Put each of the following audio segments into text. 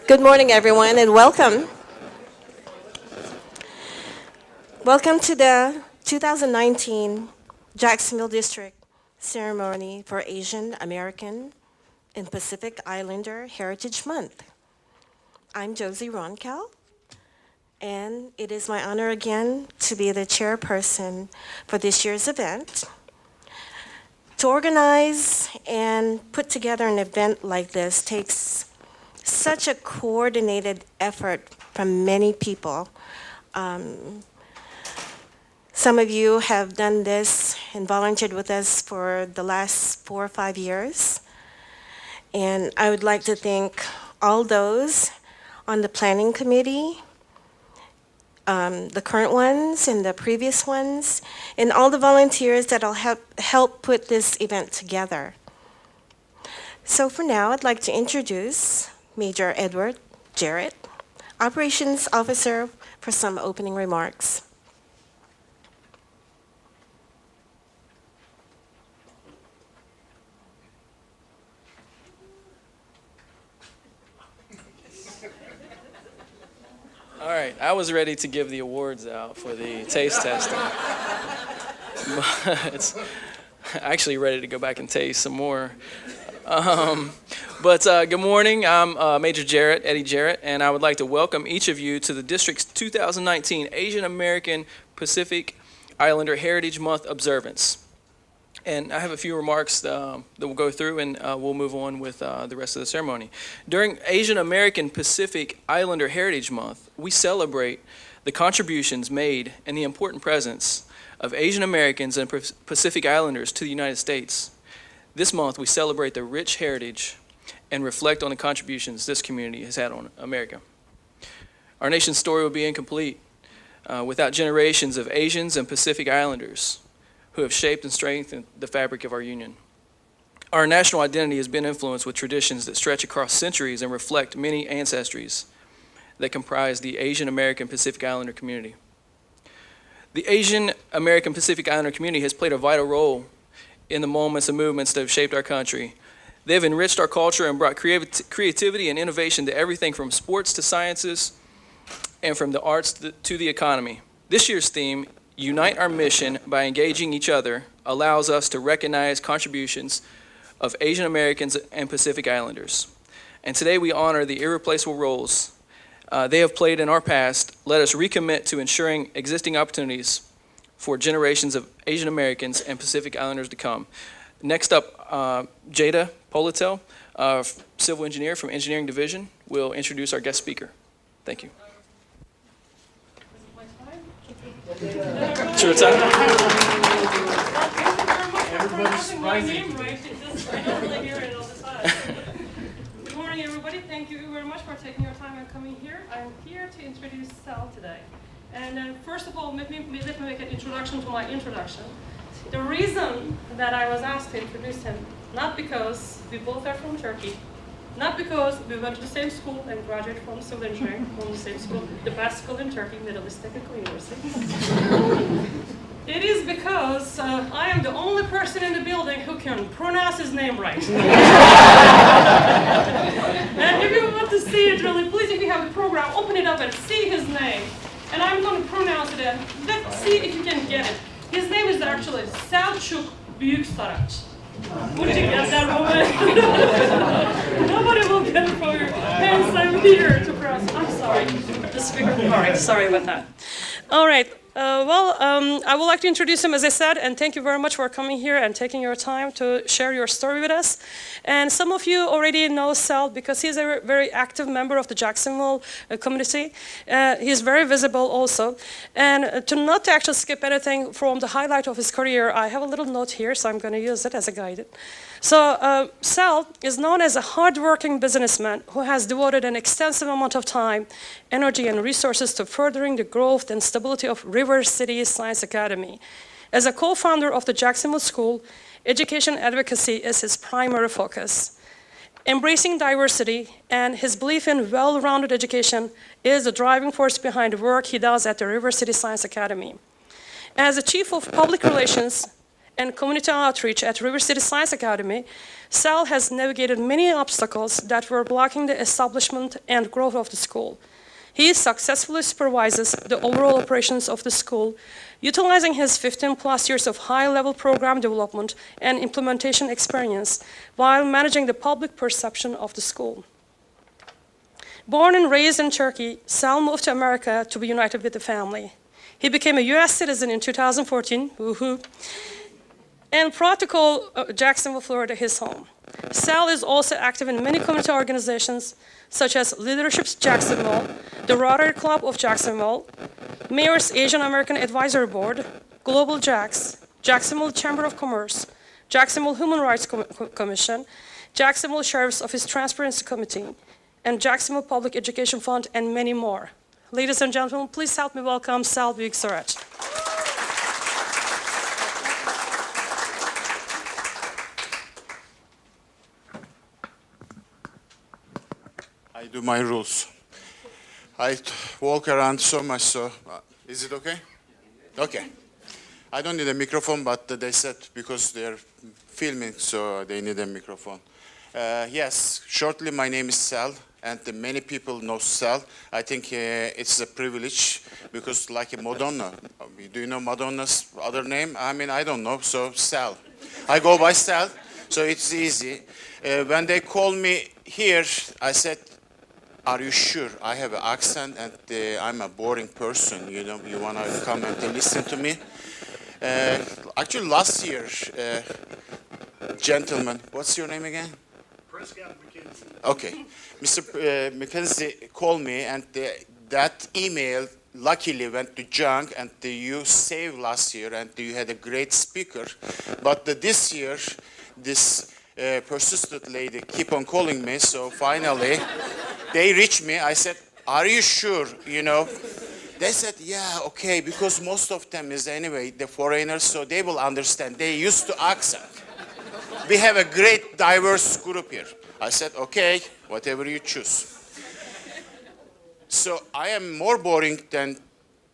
Good morning, everyone, and welcome. Welcome to the 2019 Jacksonville District Ceremony for Asian American and Pacific Islander Heritage Month. I'm Josie Roncal, and it is my honor again to be the chairperson for this year's event. To organize and put together an event like this takes such a coordinated effort from many people. Some of you have done this and volunteered with us for the last 4 or 5 years. And I would like to thank all those on the planning committee, the current ones and the previous ones, and all the volunteers that will help put this event together. So for now, I'd like to introduce Major Edward Jarrett, Operations Officer, for some opening remarks. All right, I was ready to give the awards out for the taste testing. But I'm actually ready to go back and taste some more. Good morning, I'm Major Jarrett, Eddie Jarrett, and I would like to welcome each of you to the District's 2019 Asian American Pacific Islander Heritage Month observance. And I have a few remarks that we'll go through, and we'll move on with the rest of the ceremony. During Asian American Pacific Islander Heritage Month, we celebrate the contributions made and the important presence of Asian Americans and Pacific Islanders to the United States. This month, we celebrate the rich heritage and reflect on the contributions this community has had on America. Our nation's story would be incomplete without generations of Asians and Pacific Islanders who have shaped and strengthened the fabric of our union. Our national identity has been influenced with traditions that stretch across centuries and reflect many ancestries that comprise the Asian American Pacific Islander community. The Asian American Pacific Islander community has played a vital role in the moments and movements that have shaped our country. They have enriched our culture and brought creativity and innovation to everything from sports to sciences and from the arts to the economy. This year's theme, Unite Our Mission by Engaging Each Other, allows us to recognize contributions of Asian Americans and Pacific Islanders. And today we honor the irreplaceable roles they have played in our past. Let us recommit to ensuring existing opportunities for generations of Asian Americans and Pacific Islanders to come. Next up, Jada Politel, civil engineer from Engineering Division, will introduce our guest speaker. Thank you. Sure, time. Everybody's surprising. I don't really hear it all the time. Good morning, everybody. Thank you very much for taking your time and coming here. I'm here to introduce Sal today. And first of all, let me make an introduction to my introduction. The reason that I was asked to introduce him, not because we both are from Turkey, not because we went to the same school and graduated from civil engineering from the same school, the best school in Turkey, Middle East Technical University. It is because I am the only person in the building who can pronounce his name right. And if you want to see it really, please, if you have the program, open it up and see his name. And I'm going to pronounce it, and let's see if you can get it. His name is actually Selçuk Büyüksaraç. Would you get that moment? Nobody will get it from your hands. I'm here to press. I'm sorry. The speaker. All right, sorry about that. All right. I would like to introduce him, as I said, and thank you very much for coming here and taking your time to share your story with us. And some of you already know Sal because he's a very active member of the Jacksonville community. He's very visible also. And to not actually skip anything from the highlight of his career, I have a little note here, so I'm going to use it as a guide. So Sal is known as a hardworking businessman who has devoted an extensive amount of time, energy, and resources to furthering the growth and stability of River City Science Academy. As a co-founder of the Jacksonville School, education advocacy is his primary focus. Embracing diversity and his belief in well-rounded education is the driving force behind the work he does at the River City Science Academy. As the Chief of Public Relations and community outreach at River City Science Academy, Sal has navigated many obstacles that were blocking the establishment and growth of the school. He successfully supervises the overall operations of the school, utilizing his 15-plus years of high-level program development and implementation experience while managing the public perception of the school. Born and raised in Turkey, Sal moved to America to be united with the family. He became a U.S. citizen in 2014, woohoo, and proud to call Jacksonville, Florida his home. Sal is also active in many community organizations such as Leadership Jacksonville, the Rotary Club of Jacksonville, Mayor's Asian American Advisory Board, Global JAX, Jacksonville Chamber of Commerce, Jacksonville Human Rights Commission, Jacksonville Sheriff's Office Transparency Committee, and Jacksonville Public Education Fund, and many more. Ladies and gentlemen, please help me welcome Sal Büyüksaray. I do my rules. I walk around so much, so is it okay? Okay. I don't need a microphone, but they said because they're filming, so they need a microphone. Yes, shortly, my name is Sal, and many people know Sal. I think it's a privilege because like Madonna. Do you know Madonna's other name? I mean, I don't know, so Sal. I go by Sal, so it's easy. When they call me here, I said, are you sure? I have an accent and I'm a boring person, you know, you want to come and listen to me? Actually, last year, gentlemen, what's your name again? Prescott McKenzie. Okay. Mr. McKenzie called me, and that email luckily went to junk, and you saved last year, and you had a great speaker. But this year, this persistent lady keep on calling me, so finally, they reached me. I said, are you sure, you know? They said, yeah, okay, because most of them is anyway, the foreigners, so they will understand. They used to accent. We have a great diverse group here. I said, okay, whatever you choose. So I am more boring than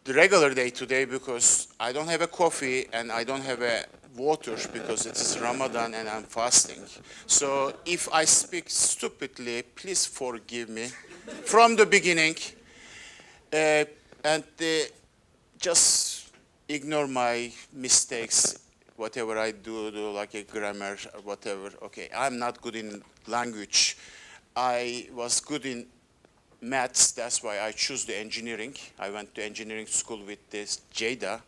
the regular day today because I don't have a coffee and I don't have a water because it is Ramadan and I'm fasting. So if I speak stupidly, please forgive me from the beginning. And just ignore my mistakes, whatever I do like a grammar or whatever. Okay, I'm not good in language. I was good in maths, that's why I chose the engineering. I went to engineering school with this Jada.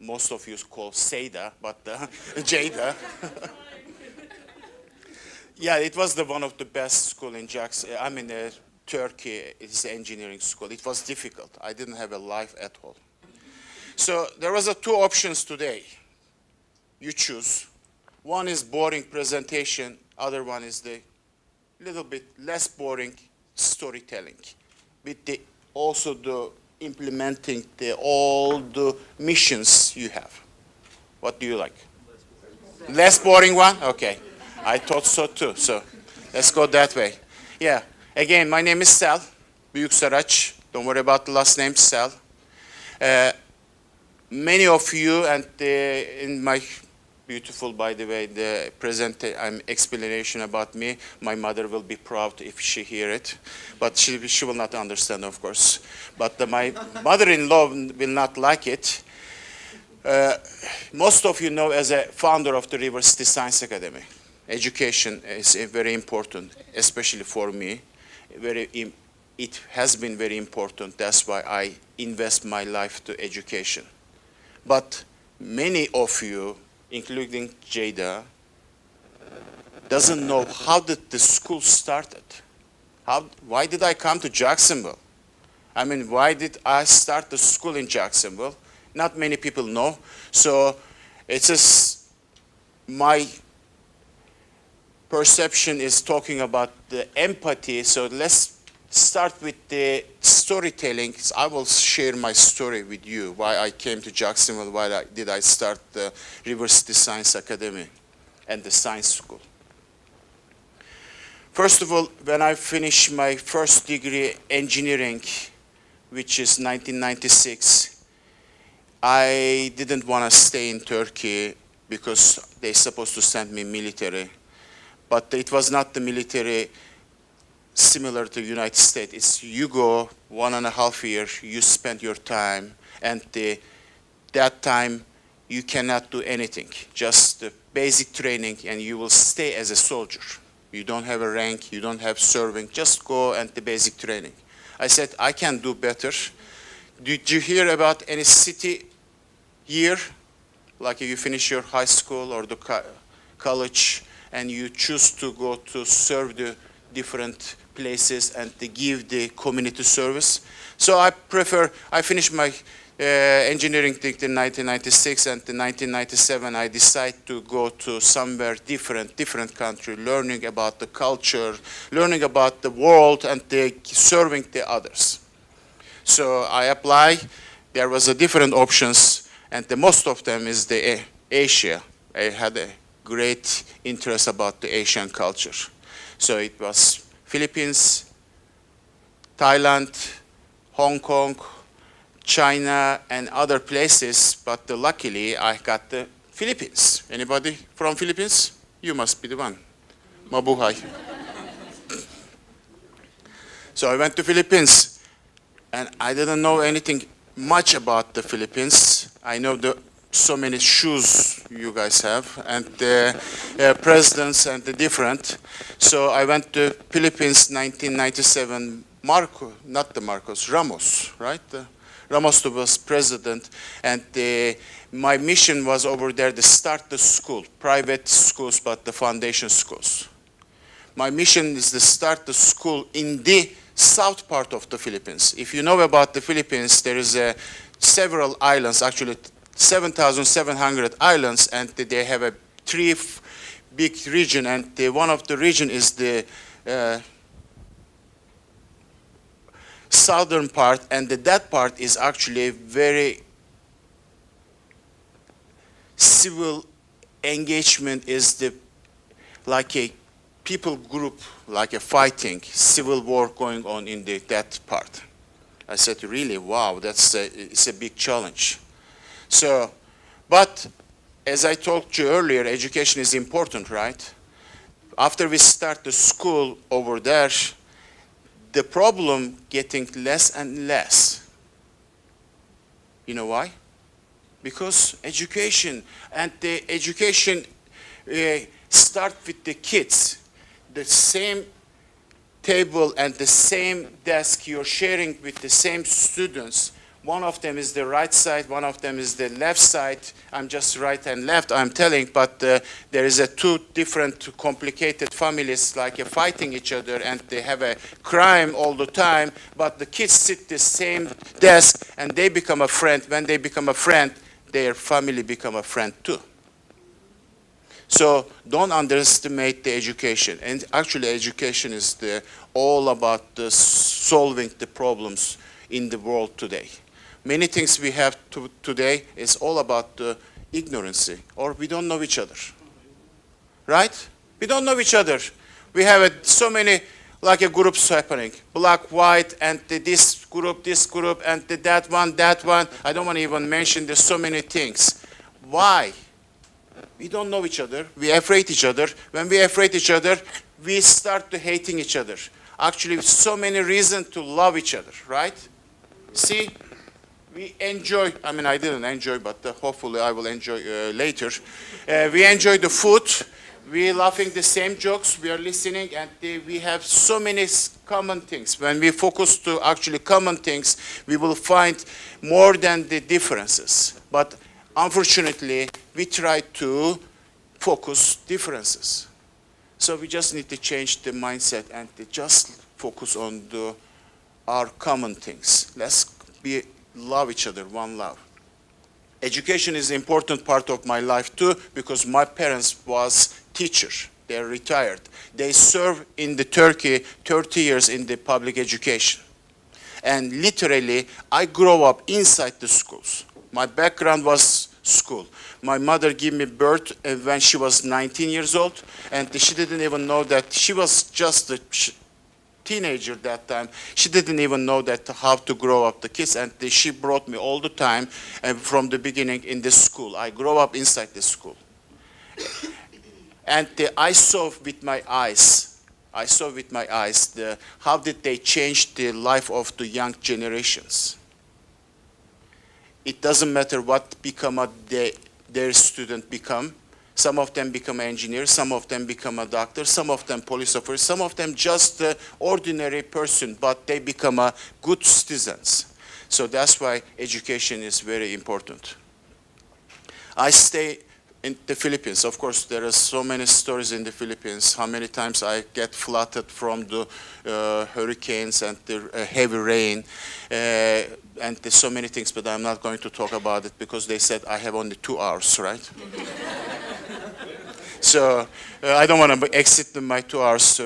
Most of you call Seda, but Jada. Yeah, it was one of the best school in Jackson. I mean, Turkey is engineering school. It was difficult. I didn't have a life at all. So there was two options today. You choose. One is boring presentation. Other one is the little bit less boring storytelling. With the also the implementing all the missions you have. What do you like? Less boring one? Okay. I thought so too. So let's go that way. Yeah. Again, my name is Sal Büyüksaray. Don't worry about the last name, Sal. Many of you, and in my beautiful, by the way, the explanation about me, my mother will be proud if she hear it, but she will not understand, of course. But my mother-in-law will not like it. Most of you know as a founder of the River City Science Academy. Education is very important, especially for me. It has been very important. That's why I invest my life to education. But many of you, including Jada, doesn't know how did the school started. Why did I come to Jacksonville? I mean, why did I start the school in Jacksonville? Not many people know. So it's just my perception is talking about the empathy. So let's start with the storytelling. I will share my story with you, why I came to Jacksonville, why did I start the River City Science Academy and the science school. First of all, when I finished my first degree engineering, which is 1996, I didn't want to stay in Turkey because they're supposed to send me military. But it was not the military similar to United States. It's you go 1.5 years, you spend your time, and that time you cannot do anything, just the basic training, and you will stay as a soldier. You don't have a rank, you don't have serving, just go and the basic training. I said, I can do better. Did you hear about any city year, like you finish your high school or the college, and you choose to go to serve the different places and to give the community service? So I finished my engineering thing in 1996, and in 1997 I decided to go to somewhere different country, learning about the culture, learning about the world, and serving the others. So I applied. There was a different options, and the most of them is the Asia. I had a great interest about the Asian culture. So it was Philippines, Thailand, Hong Kong, China, and other places, but luckily I got the Philippines. Anybody from Philippines? You must be the one. Mabuhay. So I went to Philippines, and I didn't know anything much about the Philippines. I know so many shoes you guys have, and the presidents and the different. So I went to Philippines 1997, Ramos, right? Ramos was president, and my mission was over there to start the school, private schools, but the foundation schools. My mission is to start the school in the south part of the Philippines. If you know about the Philippines, there is several islands, actually 7,700 islands, and they have three big region, and one of the region is the southern part, and that part is actually very civil engagement, is like a people group, like a fighting civil war going on in that part. I said, really, wow, it's a big challenge. So, but as I told you earlier, education is important, right? After we start the school over there, the problem getting less and less. You know why? Because education, and the education start with the kids. The same table and the same desk you're sharing with the same students. One of them is the right side, one of them is the left side. I'm just right and left, I'm telling, but there is two different complicated families like fighting each other, and they have a crime all the time, but the kids sit the same desk and they become a friend. When they become a friend, their family become a friend too. So don't underestimate the education. And actually education is all about solving the problems in the world today. Many things we have today is all about ignorance, or we don't know each other. Right? We don't know each other. We have so many groups happening. Black, white, and this group, and that one. I don't want to even mention, there's so many things. Why? We don't know each other. We afraid each other. When we afraid each other, we start to hating each other. Actually, so many reasons to love each other, right? See, we enjoy, I didn't enjoy, but hopefully I will enjoy later. We enjoy the food. We laughing the same jokes. We are listening, and we have so many common things. When we focus to actually common things, we will find more than the differences. But unfortunately, we try to focus differences. So we just need to change the mindset and to just focus on our common things. Let's love each other, one love. Education is an important part of my life too, because my parents was teachers. They're retired. They served in Turkey 30 years in the public education. And literally, I grew up inside the schools. My background was school. My mother gave me birth when she was 19 years old, and she didn't even know that she was just a teenager that time. She didn't even know that how to grow up the kids, and she brought me all the time from the beginning in the school. I grew up inside the school. And I saw with my eyes, how did they change the life of the young generations. It doesn't matter what their student become. Some of them become engineers, some of them become a doctor, some of them police officers, some of them just ordinary person, but they become a good citizens. So that's why education is very important. I stay in the Philippines. Of course, there are so many stories in the Philippines, how many times I get flooded from the hurricanes and the heavy rain, and there's so many things, but I'm not going to talk about it because they said I have only 2 hours, right? So I don't want to exceed my 2 hours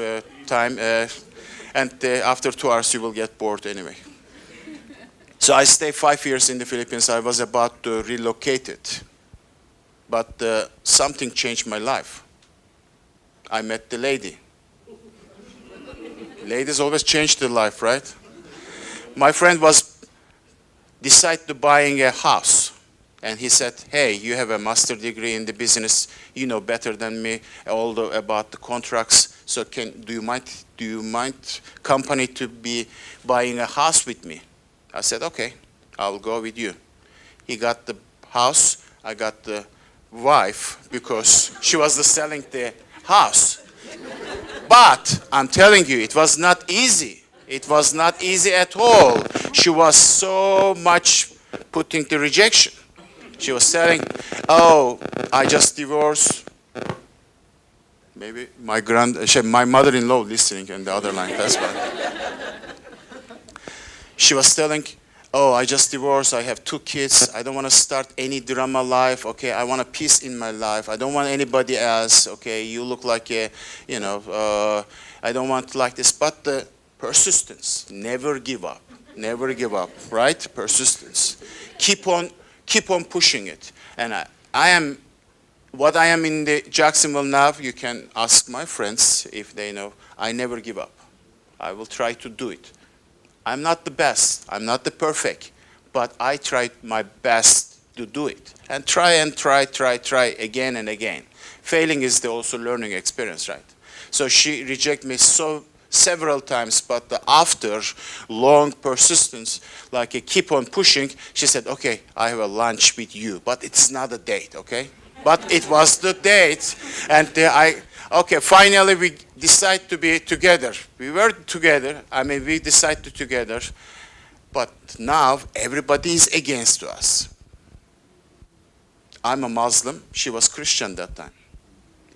time, and after 2 hours you will get bored anyway. So I stayed 5 years in the Philippines. I was about to relocate it. But something changed my life. I met the lady. Ladies always change their life, right? My friend was decided to buying a house. And he said, hey, you have a master degree in the business. You know better than me about the contracts. So do you mind company to be buying a house with me? I said, okay, I'll go with you. He got the house. I got the wife because she was selling the house. But I'm telling you, it was not easy. It was not easy at all. She was so much putting the rejection. She was saying, oh, I just divorced. Maybe my mother-in-law listening on the other line, that's why. She was telling, oh, I just divorced, I have 2 kids, I don't want to start any drama life, okay, I want a peace in my life, I don't want anybody else, okay, you look like a, I don't want like this, but the persistence, never give up, right, persistance, keep on pushing it, and what I am in the Jacksonville now, you can ask my friends if they know, I never give up, I will try to do it. I'm not the best, I'm not the perfect, but I tried my best to do it. And try again and again. Failing is also learning experience, right? So she rejected me several times, but after long persistence, like keep on pushing, she said, okay, I have a lunch with you, but it's not a date, okay? But it was the date, and okay, finally we decided to be together. We were together, we decided together, but now everybody is against us. I'm a Muslim, she was Christian that time.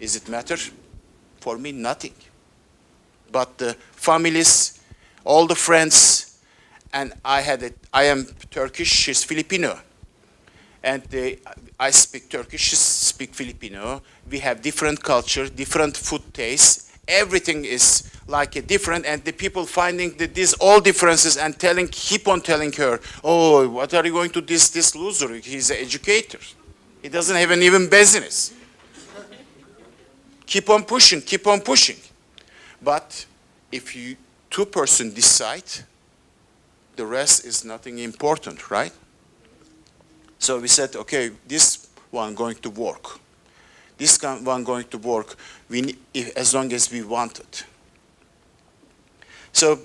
Is it matter? For me, nothing. But the families, all the friends, and I am Turkish, she's Filipino. And I speak Turkish, she speaks Filipino. We have different culture, different food tastes. Everything is like a different, and the people finding these all differences and keep on telling her, oh, what are you going to this loser? He's an educator. He doesn't have even business. Keep on pushing. But if you 2 persons decide, the rest is nothing important, right? So we said, okay, this one going to work. This one going to work as long as we want it. So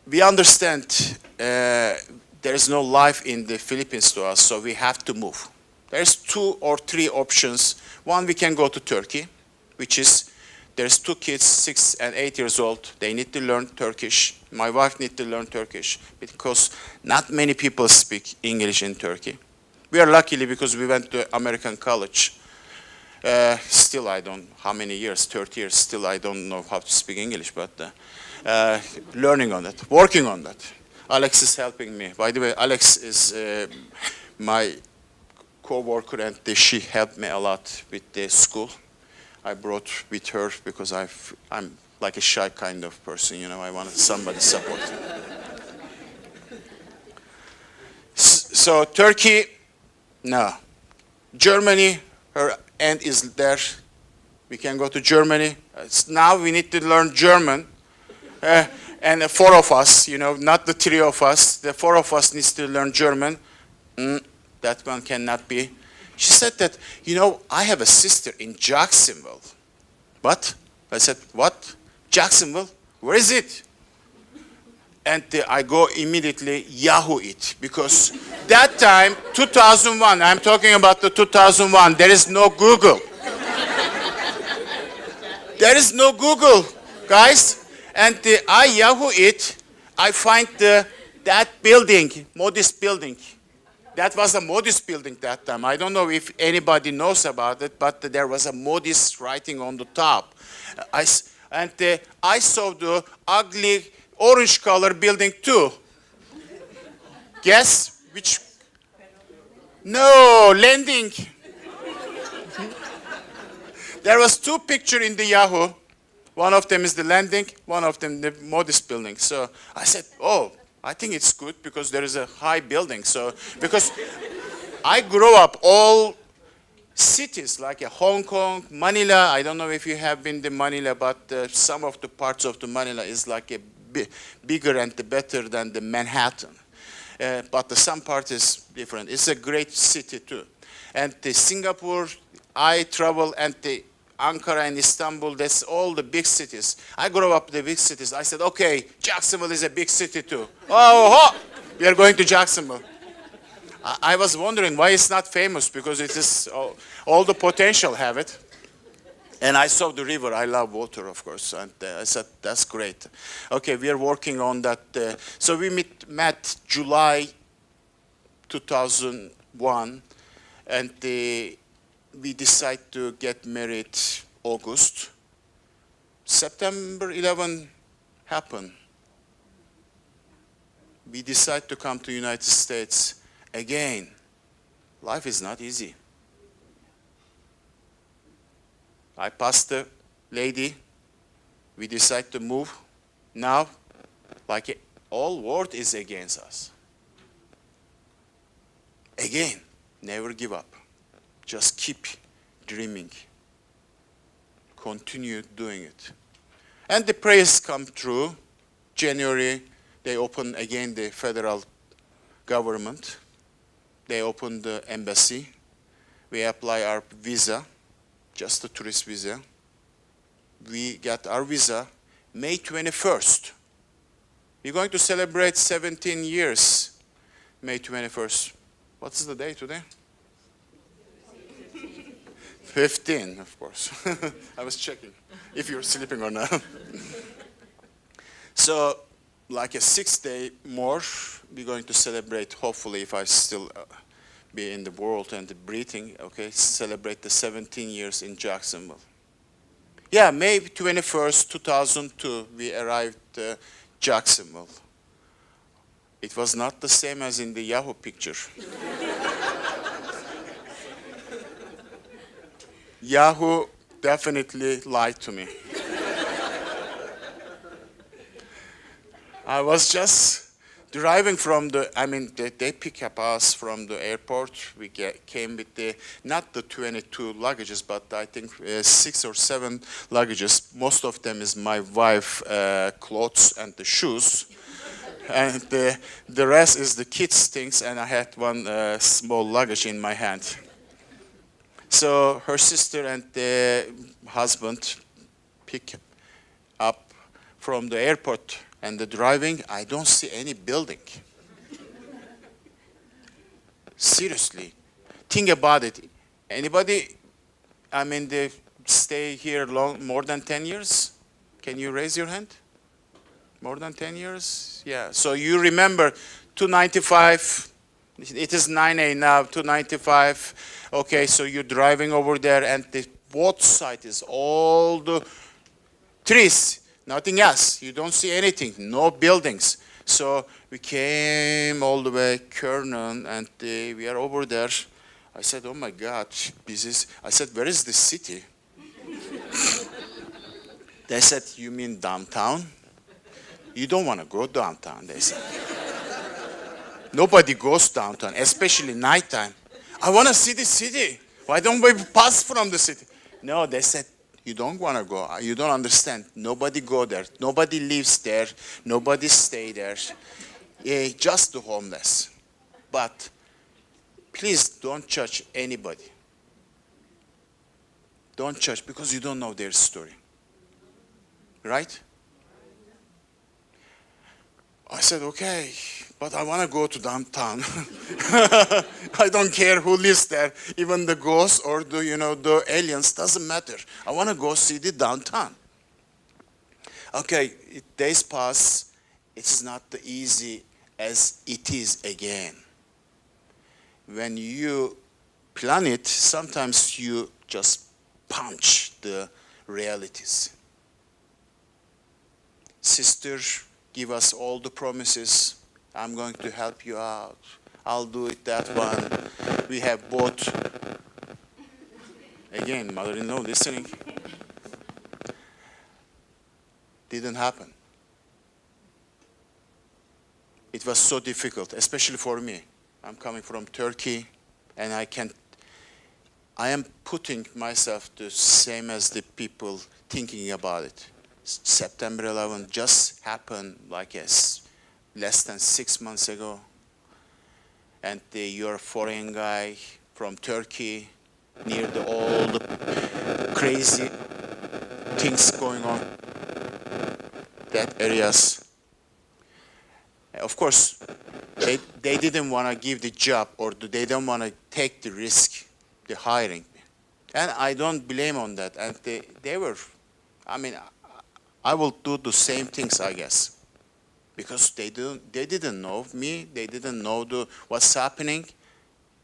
we understand there is no life in the Philippines to us, so we have to move. There's 2 or 3 options. One, we can go to Turkey, which is there's 2 kids, 6 and 8 years old. They need to learn Turkish. My wife needs to learn Turkish because not many people speak English in Turkey. We are lucky because we went to American college. Still, I don't, how many years, 30 years, still I don't know how to speak English, but learning on it, working on that. Alex is helping me. By the way, Alex is my co-worker, and she helped me a lot with the school. I brought with her because I'm like a shy kind of person, I wanted somebody support. So Turkey, no. Germany, her end is there. We can go to Germany. Now we need to learn German. And the 4 of us, not the 3 of us. The 4 of us needs to learn German. That one cannot be. She said that, I have a sister in Jacksonville. What? I said, what? Jacksonville? Where is it? And I go immediately Yahoo it, because that time, 2001, I'm talking about the 2001, there is no Google. There is no Google, guys. And I Yahoo it, I find that building, Modis building. That was a Modis building that time. I don't know if anybody knows about it, but there was a Modis writing on the top. I saw the ugly orange color building too. Guess which? No, landing. There was two pictures in the Yahoo. One of them is the landing, one of them the Modis building. So I said, oh, I think it's good because there is a high building. So, because I grew up all cities like Hong Kong, Manila. I don't know if you have been to Manila, but some of the parts of the Manila is like a bigger and better than the Manhattan. But some part is different. It's a great city too. And the Singapore, I travel, and the Ankara and Istanbul, that's all the big cities. I grew up in the big cities. I said, okay, Jacksonville is a big city too. Oh, we are going to Jacksonville. I was wondering why it's not famous, because it is all the potential have it. And I saw the river. I love water, of course. And I said, that's great. Okay, we are working on that. So we met July 2001, and we decided to get married August. September 11 happened. We decided to come to United States. Again, life is not easy. I passed the lady. We decided to move. Now, like all world is against us. Again, never give up. Just keep dreaming. Continue doing it. And the prayers come true. January, they open again the federal government. They open the embassy. We apply our visa, just a tourist visa. We got our visa May 21st. We're going to celebrate 17 years, May 21st. What's the day today? 15, of course. I was checking if you're sleeping or not. So, like a 6 day more, we're going to celebrate, hopefully, if I still be in the world and breathing, okay, celebrate the 17 years in Jacksonville. Yeah, May 21st, 2002, we arrived Jacksonville. It was not the same as in the Yahoo picture. Yahoo definitely lied to me. I was just driving from they pick up us from the airport. We came with not the 22 luggages, but I think 6 or 7 luggages. Most of them is my wife clothes and the shoes. And the rest is the kids' things, and I had one small luggage in my hand. So her sister and the husband pick up from the airport, and the driving, I don't see any building. Seriously, think about it. Anybody, they stay here more than 10 years? Can you raise your hand? More than 10 years? Yeah, so you remember 295, it is 9A now, 295. Okay, so you're driving over there, and both sides is all the trees. Nothing else. You don't see anything. No buildings. So we came all the way Kernan, and we are over there. I said, oh my God, I said, where is the city? They said, you mean downtown? You don't want to go downtown, they said. Nobody goes downtown, especially nighttime. I want to see the city. Why don't we pass from the city? No, they said, you don't want to go. You don't understand. Nobody go there. Nobody lives there. Nobody stay there. Just the homeless. But please don't judge anybody. Don't judge because you don't know their story. Right? I said, okay, but I want to go to downtown. I don't care who lives there, even the ghosts or the aliens, doesn't matter. I want to go see the downtown. Okay, days pass. It's not as easy as it is again. When you plan it, sometimes you just punch the realities. Sister, give us all the promises. I'm going to help you out. I'll do it, that one. We have both. Again, mother-in-law listening. Didn't happen. It was so difficult, especially for me. I'm coming from Turkey, and I am putting myself the same as the people thinking about it. September 11 just happened like less than 6 months ago. And you're a foreign guy from Turkey, near all the crazy things going on, that areas. Of course, they didn't want to give the job, or they don't want to take the risk, the hiring me. And I don't blame on that. And they were, I will do the same things, I guess, because they didn't know me, they didn't know what's happening.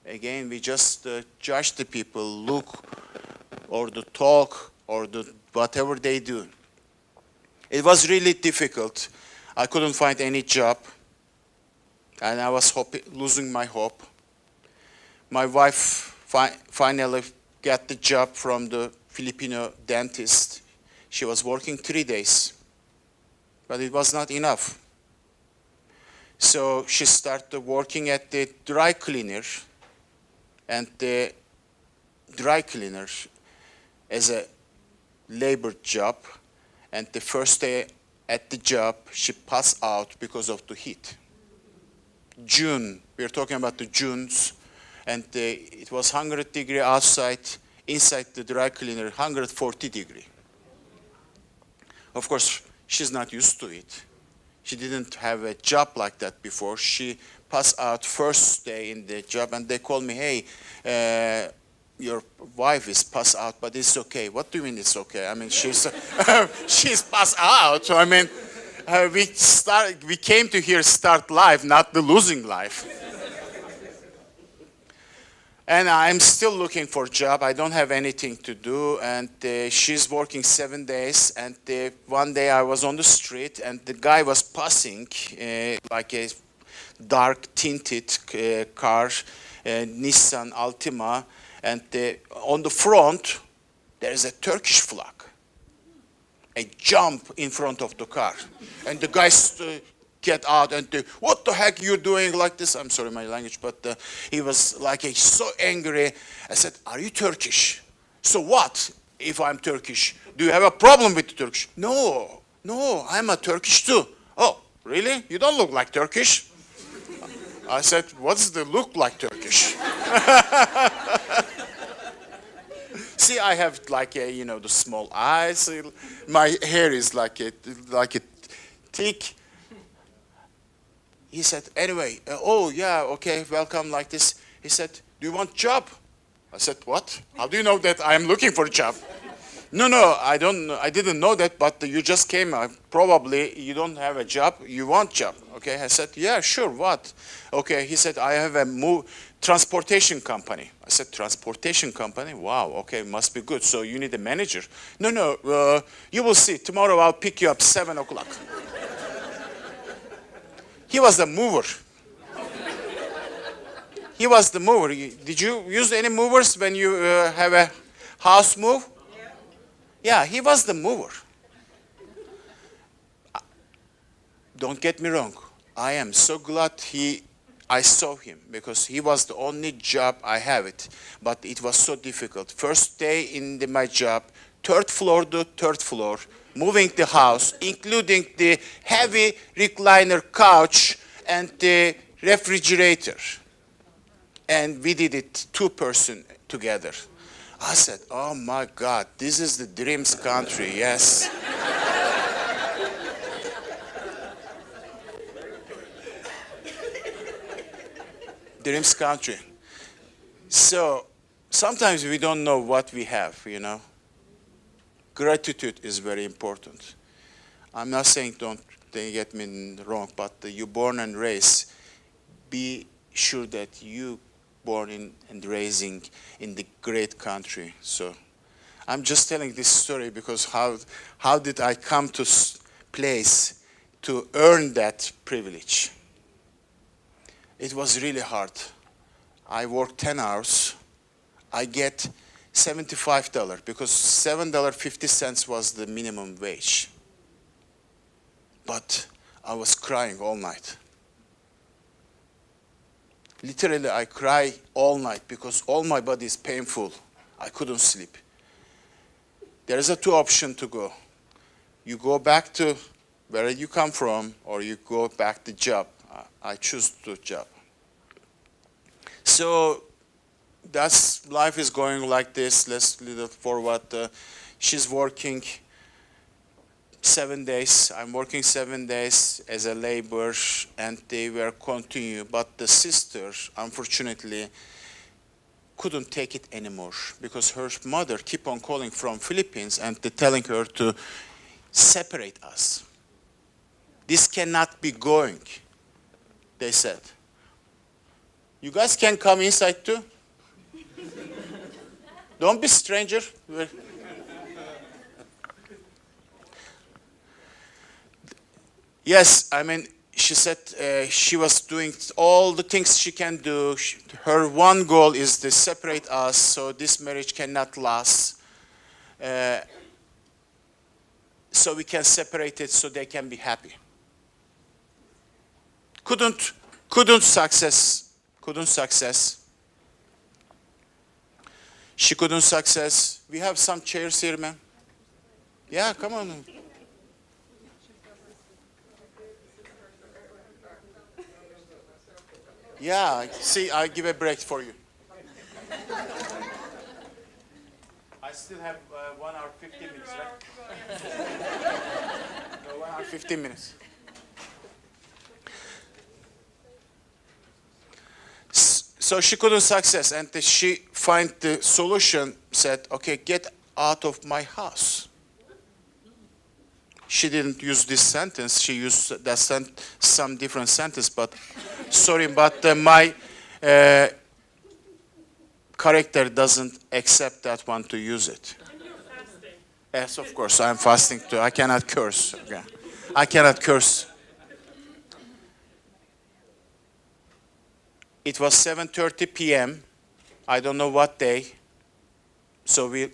Again, we just judge the people, look, or the talk, or whatever they do. It was really difficult. I couldn't find any job, and I was losing my hope. My wife finally got the job from the Filipino dentist. She was working 3 days, but it was not enough. So she started working at the dry cleaner, and the dry cleaner as a labor job. And the first day at the job, she passed out because of the heat. June, we're talking about the Junes, and it was 100 degree outside, inside the dry cleaner, 140 degree. Of course, she's not used to it. She didn't have a job like that before. She passed out first day in the job, and they called me, hey, your wife is passed out, but it's okay. What do you mean it's okay? I mean, she's she's passed out. So, I mean, we came to here start life, not the losing life. And I'm still looking for a job. I don't have anything to do. And she's working 7 days. And one day I was on the street, and the guy was passing like a dark tinted car, Nissan Altima. And on the front, there is a Turkish flag. A jump in front of the car. And the guy get out and what the heck you doing like this? I'm sorry my language, but he was like so angry. I said, are you Turkish? So what if I'm Turkish? Do you have a problem with the Turkish? No, I'm a Turkish too. Oh, really? You don't look like Turkish. I said, what's the look like Turkish? See, I have like the small eyes. My hair is like a thick. He said, anyway, oh yeah, okay, welcome like this. He said, do you want job? I said, what? How do you know that I'm looking for a job? No, I didn't know that, but you just came. Probably you don't have a job, you want job. Okay, I said, yeah, sure, what? Okay, he said, I have a transportation company. I said, transportation company? Wow, okay, must be good. So you need a manager? No, you will see. Tomorrow I'll pick you up 7 o'clock. He was the mover. He was the mover. Did you use any movers when you have a house move? Yeah, he was the mover. Don't get me wrong. I am so glad I saw him, because he was the only job I have it. But it was so difficult. First day in my job, third floor to third floor, moving the house, including the heavy recliner couch and the refrigerator. And we did it 2 person together. I said, oh my God, this is the dreams country, yes. Dreams country. So sometimes we don't know what we have, you know. Gratitude is very important. I'm not saying don't get me wrong, but you born and raised, be sure that you born in and raising in the great country. So I'm just telling this story because how did I come to place to earn that privilege? It was really hard. I worked 10 hours. I get $75 because $7.50 was the minimum wage. But I was crying all night. Literally, I cry all night because all my body is painful. I couldn't sleep. There is a two option to go. You go back to where you come from, or you go back to job. I choose the job. So that's life is going like this. Let's look forward. She's working 7 days. I'm working 7 days as a laborer, and they were continue. But the sister, unfortunately, couldn't take it anymore because her mother keep on calling from Philippines and telling her to separate us. This cannot be going, they said. You guys can come inside too. Don't be stranger. Yes, I mean, she said she was doing all the things she can do. Her one goal is to separate us so this marriage cannot last. So we can separate it so they can be happy. Couldn't success. She couldn't success. We have some chairs here, man. Yeah, come on. Yeah, see, I give a break for you. I still have 1 hour 15 minutes, right? So 1 hour 15 minutes. So she couldn't success, and she find the solution. Said, "Okay, get out of my house." She didn't use this sentence. She used that some different sentence. But sorry, but my character doesn't accept that one to use it. And you're fasting. Yes, of course, I'm fasting too. I cannot curse. Okay. I cannot curse. It was 7:30 p.m. I don't know what day. So we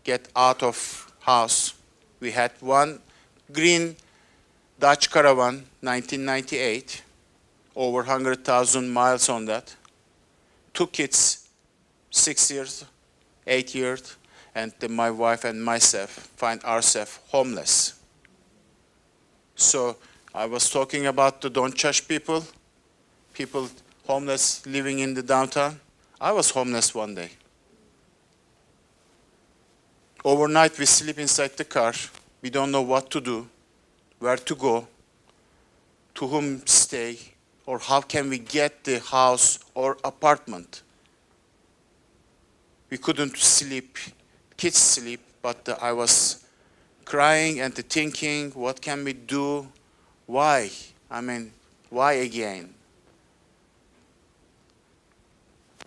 get out of house. We had one green Dodge Caravan, 1998, over 100,000 miles on that. 2 kids, 6 years, 8 years, and my wife and myself find ourselves homeless. So I was talking about the don't judge people homeless living in the downtown. I was homeless one day. Overnight we sleep inside the car. We don't know what to do, where to go, to whom stay, or how can we get the house or apartment. We couldn't sleep, kids sleep, but I was crying and thinking, what can we do? Why? I mean, why again?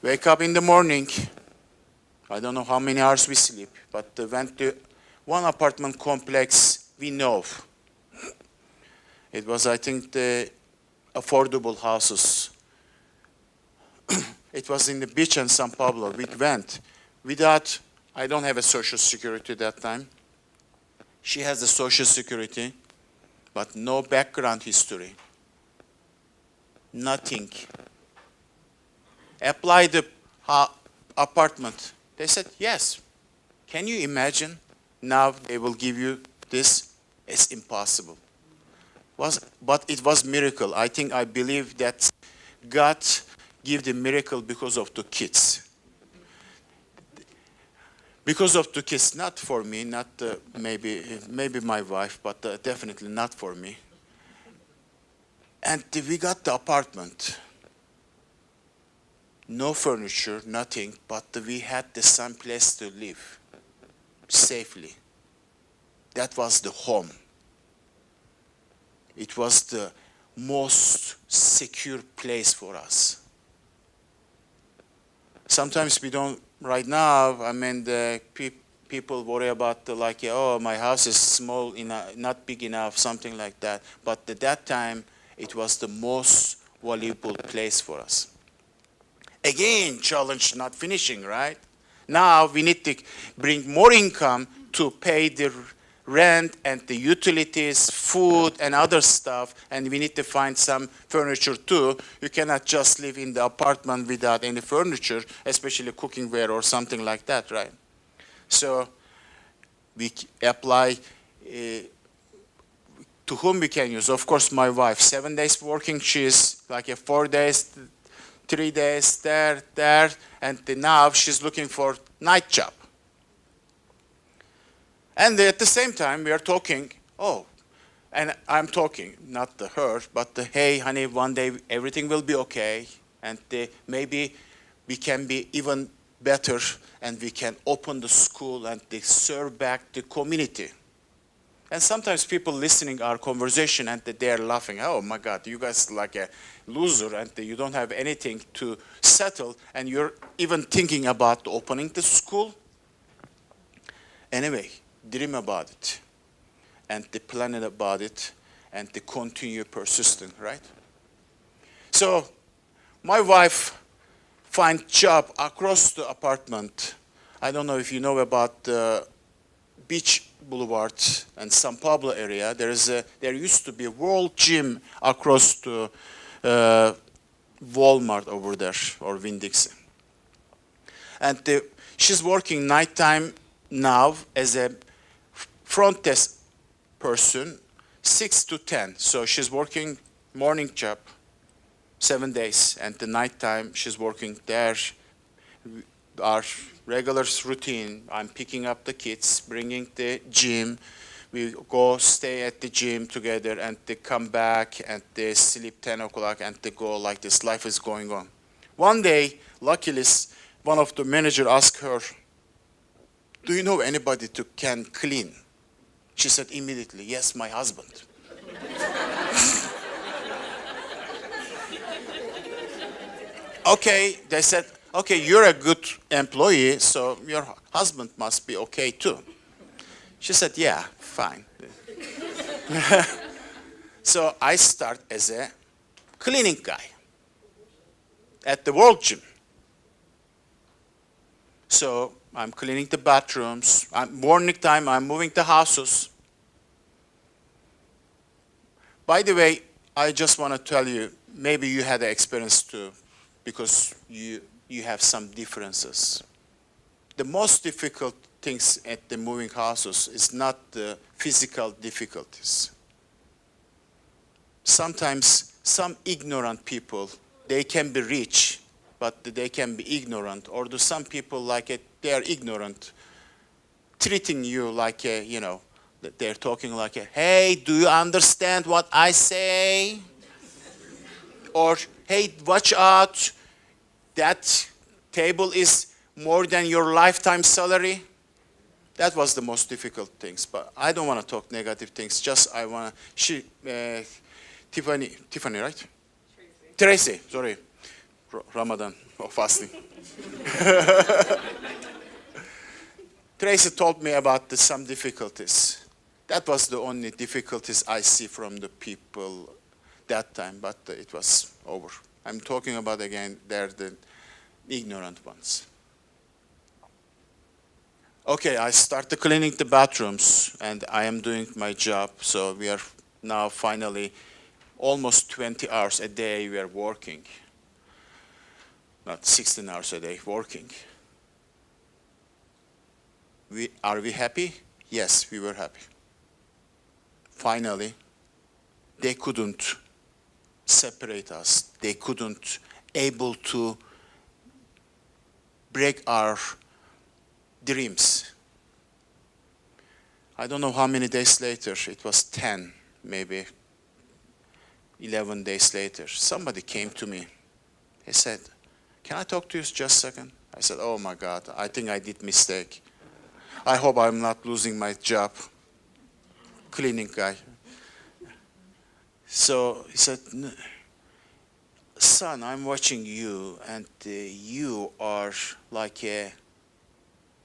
Wake up in the morning. I don't know how many hours we sleep, but went to one apartment complex we know. It was, I think, the affordable houses. It was in the beach in São Paulo. We went without, I don't have a social security that time. She has the social security, but no background history. Nothing. Apply the apartment. They said, yes. Can you imagine? Now they will give you this. It's impossible. But it was miracle. I believe that God gave the miracle because of the kids. Because of the kids, not for me, not maybe my wife, but definitely not for me. And we got the apartment. No furniture, nothing, but we had the same place to live safely. That was the home. It was the most secure place for us. Sometimes we don't, right now, I mean, the people worry about like, oh, my house is small enough, not big enough, something like that. But at that time, it was the most valuable place for us. Again, challenge not finishing, right? Now we need to bring more income to pay the rent and the utilities, food and other stuff, and we need to find some furniture too. You cannot just live in the apartment without any furniture, especially cookingware or something like that, right? So we apply to whom we can use. Of course, my wife, 7 days working, she's like 4 days, 3 days there, and now she's looking for night job. And at the same time, we are talking, and I'm talking, not to her, but hey, honey, one day everything will be okay, and maybe we can be even better, and we can open the school and serve back the community. And sometimes people listening our conversation and they're laughing, oh my God, you guys like a loser and you don't have anything to settle and you're even thinking about opening the school. Anyway, dream about it and plan about it and continue persistent, right? So my wife find job across the apartment. I don't know if you know about the Beach Boulevard and San Pablo area. There used to be a World Gym across the Walmart over there, or Winn-Dixie. And she's working nighttime now as a front desk person, 6 to 10. So she's working morning job, 7 days, and the nighttime she's working there. Our regular routine, I'm picking up the kids, bringing the gym. We go stay at the gym together and they come back and they sleep 10 o'clock and they go like this. Life is going on. One day, luckily, one of the manager asked her, do you know anybody who can clean? She said immediately, yes, my husband. Okay, they said, okay, you're a good employee, so your husband must be okay too. She said, yeah, fine. So I start as a cleaning guy at the World Gym. So I'm cleaning the bathrooms. Morning time, I'm moving the houses. By the way, I just want to tell you, maybe you had the experience too, because you have some differences. The most difficult things at the moving houses is not the physical difficulties. Sometimes some ignorant people, they can be rich, but they can be ignorant. Or do some people they are ignorant, treating you like they're talking like hey, do you understand what I say? Or hey, watch out, that table is more than your lifetime salary. That was the most difficult things, but I don't want to talk negative things. Just I want to, Tiffany, right? Tracy, sorry. Ramadan, fasting. Tracy told me about some difficulties. That was the only difficulties I see from the people that time, but it was over. I'm talking about again, they're the ignorant ones. Okay, I started cleaning the bathrooms and I am doing my job. So we are now finally almost 20 hours a day we are working. Not 16 hours a day working. Are we happy? Yes, we were happy. Finally, they couldn't separate us. They couldn't able to break our dreams. I don't know how many days later, it was 10, maybe 11 days later, somebody came to me. He said, "Can I talk to you just a second?" I said, "Oh my God, I think I did mistake. I hope I'm not losing my job." Cleaning guy. So he said, "Son, I'm watching you, and you are like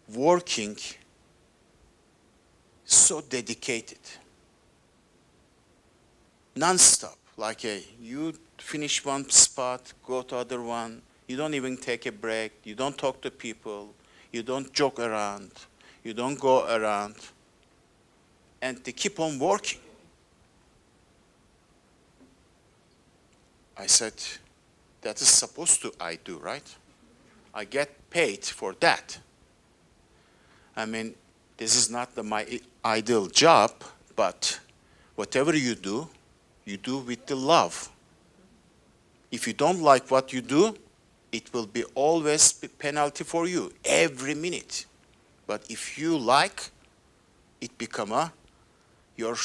working so dedicated, non-stop. Like you finish one spot, go to other one. You don't even take a break. You don't talk to people. You don't joke around. You don't go around, and they keep on working." I said, "That is supposed to I do, right? I get paid for that. I mean, this is not my ideal job, but whatever you do with the love. If you don't like what you do, it will be always be penalty for you every minute. But if you like, it become your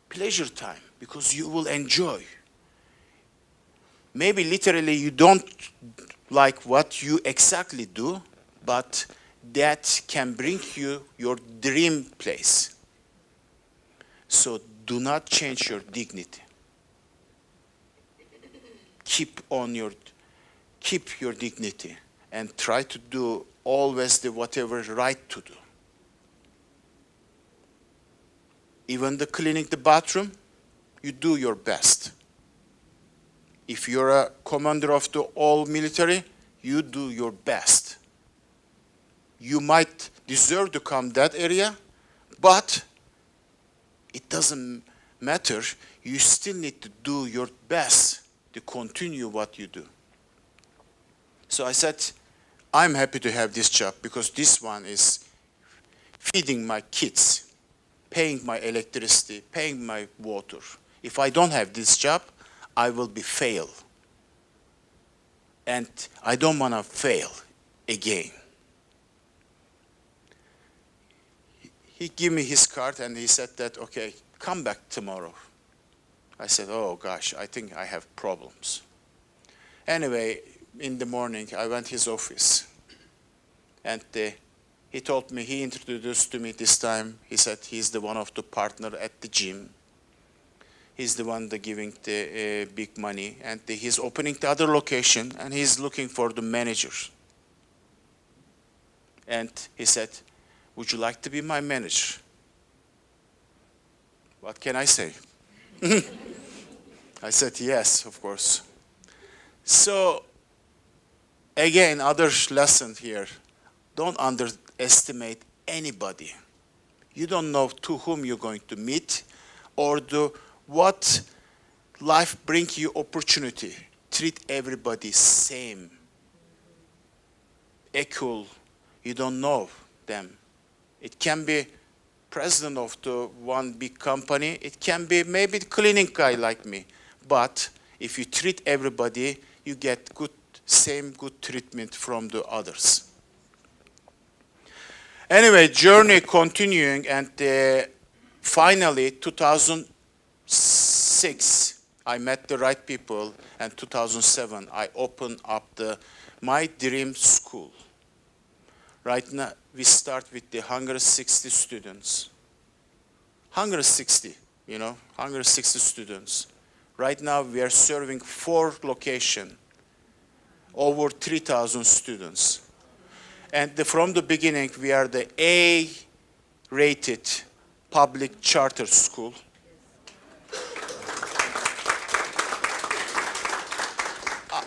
pleasure time because you will enjoy. Maybe literally you don't like what you exactly do, but that can bring you your dream place. So do not change your dignity. Keep your dignity and try to do always the whatever right to do. Even the cleaning the bathroom, you do your best. If you're a commander of the all military, you do your best. You might deserve to come that area, but it doesn't matter. You still need to do your best to continue what you do. So I said, I'm happy to have this job because this one is feeding my kids, paying my electricity, paying my water. If I don't have this job, I will be fail. And I don't want to fail again. He gave me his card and he said that, okay, come back tomorrow. I said, oh gosh, I think I have problems. Anyway, in the morning, I went to his office. And he told me, he introduced to me this time, he said he's the one of the partner at the gym. He's the one that giving the big money. And he's opening the other location and he's looking for the manager. And he said, would you like to be my manager? What can I say? I said, yes, of course. So, again, other lesson here. Don't underestimate anybody. You don't know to whom you're going to meet or what life brings you opportunity. Treat everybody same, equal. You don't know them. It can be president of the one big company. It can be maybe the cleaning guy like me. But if you treat everybody, you get same good treatment from the others. Anyway, journey continuing, and finally, 2006, I met the right people, and 2007, I opened up my dream school. Right now, we start with the 160 students. 160, 160 students. Right now, we are serving 4 locations, over 3,000 students. And from the beginning, we are the A-rated public charter school.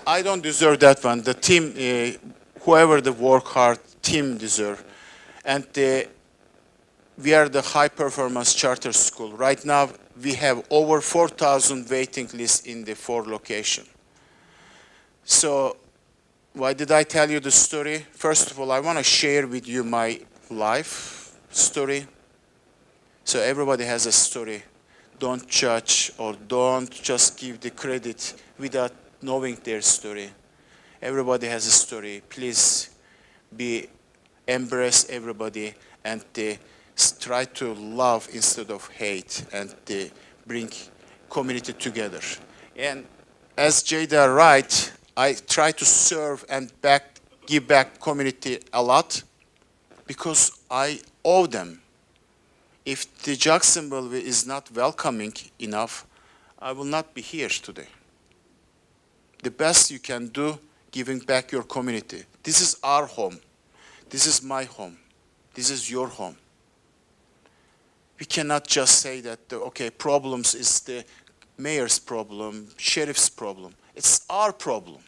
I don't deserve that one. The team, whoever the work hard, team deserve. And we are the high-performance charter school. Right now, we have over 4,000 waiting lists in the 4 locations. So, why did I tell you the story? First of all, I want to share with you my life story. So everybody has a story. Don't judge or don't just give the credit without knowing their story. Everybody has a story. Please embrace everybody and try to love instead of hate and bring community together. And as Jada right, I try to serve and give back community a lot because I owe them. If the Jacksonville is not welcoming enough, I will not be here today. The best you can do, giving back your community. This is our home. This is my home. This is your home. We cannot just say that, okay, problems is the mayor's problem, sheriff's problem. It's our problem.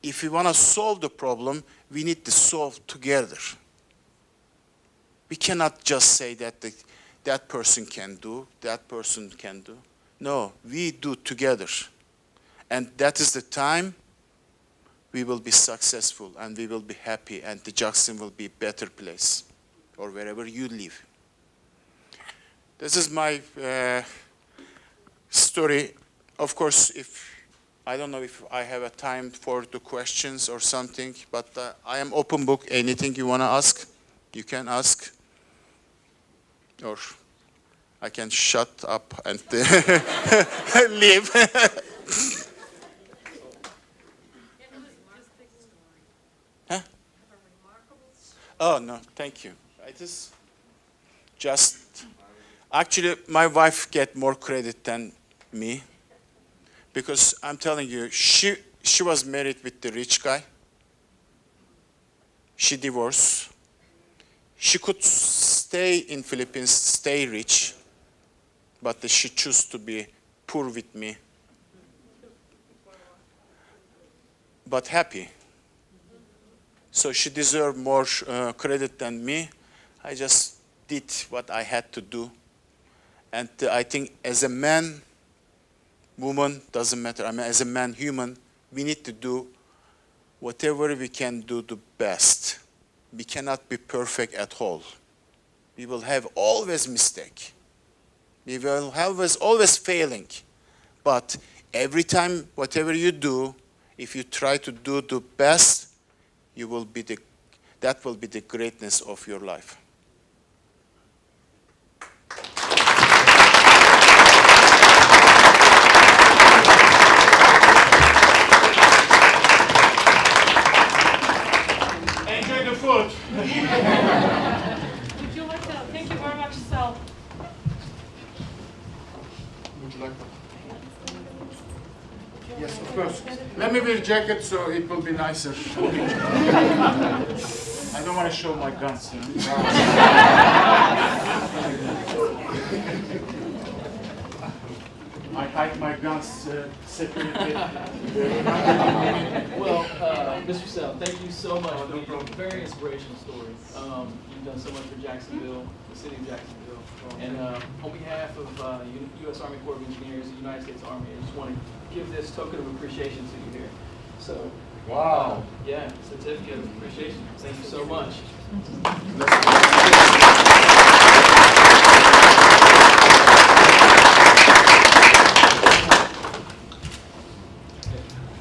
If we want to solve the problem, we need to solve together. We cannot just say that that person can do, that person can do. No, we do together. And that is the time we will be successful and we will be happy and the Jackson will be a better place or wherever you live. This is my story. Of course, I don't know if I have a time for the questions or something, but I am open book. Anything you want to ask, you can ask. Or I can shut up and leave. Huh? Oh, no, thank you. I just actually, my wife get more credit than me because I'm telling you, she was married with the rich guy. She divorced. She could stay in Philippines, stay rich, but she chose to be poor with me, but happy. So she deserved more credit than me. I just did what I had to do. And I think as a man, woman, doesn't matter. I mean, as a man, human, we need to do whatever we can do the best. We cannot be perfect at all. We will have always mistake. We will have always failing. But every time, whatever you do, if you try to do the best, that will be the greatness of your life. Enjoy the food. Would you like to? Thank you very much, Sal. Would you like that? Yes, of course. Let me wear a jacket so it will be nicer. I don't want to show my guns. You know? I hide my guns separately. Well, Mr. Sell, thank you so much. No problem. Very inspirational story. You've done so much for Jacksonville, the city of Jacksonville. And on behalf of U.S. Army Corps of Engineers, the United States Army, I just want to give this token of appreciation to you here. So, Wow. Yeah, certificate of appreciation. Thank you so much.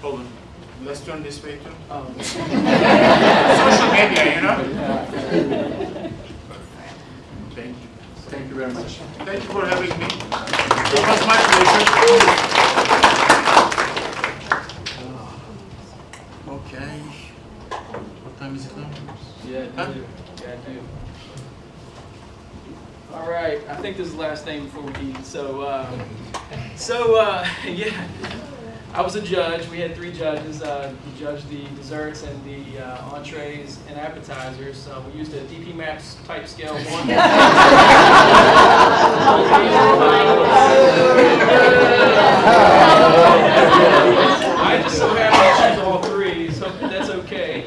Hold on. Let's turn this way too. Social media, you know? Thank you. Thank you very much. Thank you for having me. It was my pleasure. Okay. What time is it now? Yeah, Huh? I do. Yeah, I do. All right, I think this is the last thing before we eat. So, yeah, I was a judge. We had 3 judges. We judged the desserts and the entrees and appetizers. We used a DP Maps type scale 1. I just so happened to choose all 3, so that's okay.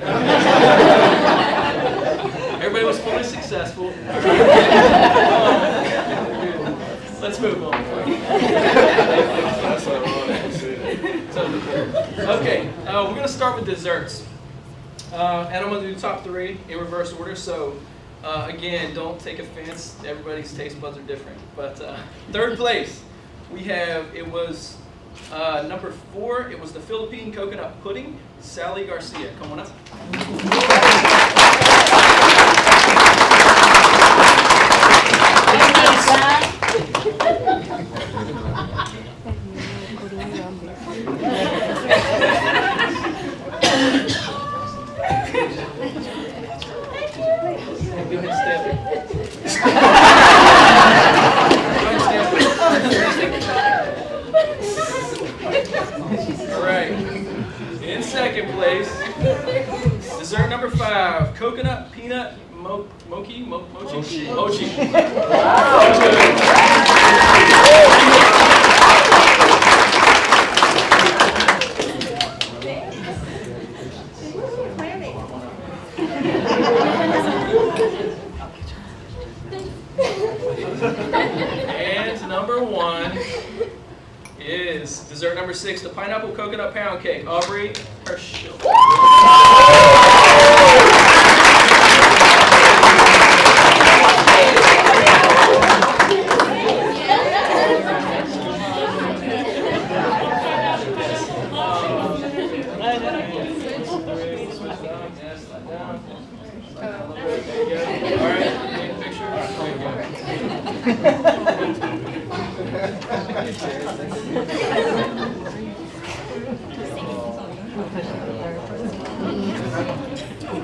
Everybody was fully successful. Let's move on. Okay, we're going to start with desserts. And I'm going to do the top 3 in reverse order. So, again, don't take offense. Everybody's taste buds are different. But 3rd place, we have, it was number 4, it was the Philippine coconut pudding, Sally Garcia. Come on up. Go ahead, step. All right. In second place, dessert number 5, coconut peanut mochi. And number 1 is dessert number 6, the pineapple coconut pound cake. Aubrey Herschel.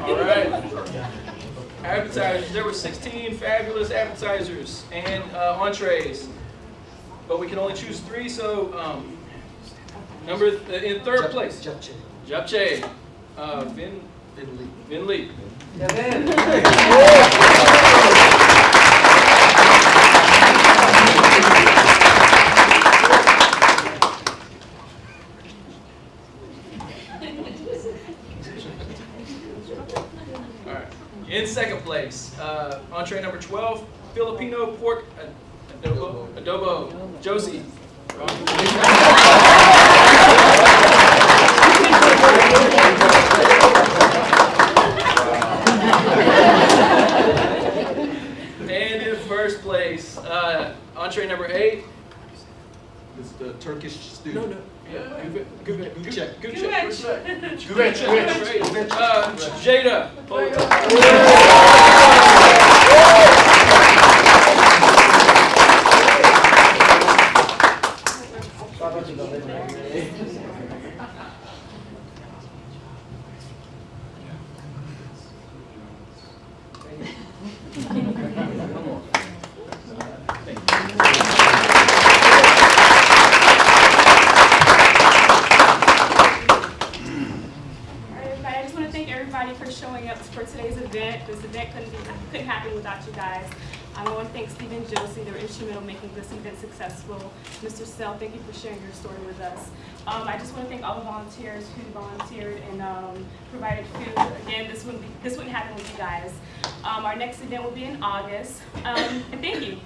All right. Appetizers. There were 16 fabulous appetizers and entrees, but we can only choose 3. So, in third place, Japchae, Vin Lee. All right. In second place, entree number 12, Filipino pork adobo. Josie. And in first place, entree number 8. It's the Turkish stew. No. Good check. Jada. For showing up for today's event. This event couldn't happen without you guys. I want to thank Steve and Josie. They were instrumental in making this event successful. Mr. Sell, thank you for sharing your story with us. I just want to thank all the volunteers who volunteered and provided food. Again, this wouldn't happen with you guys. Our next event will be in August. And thank you.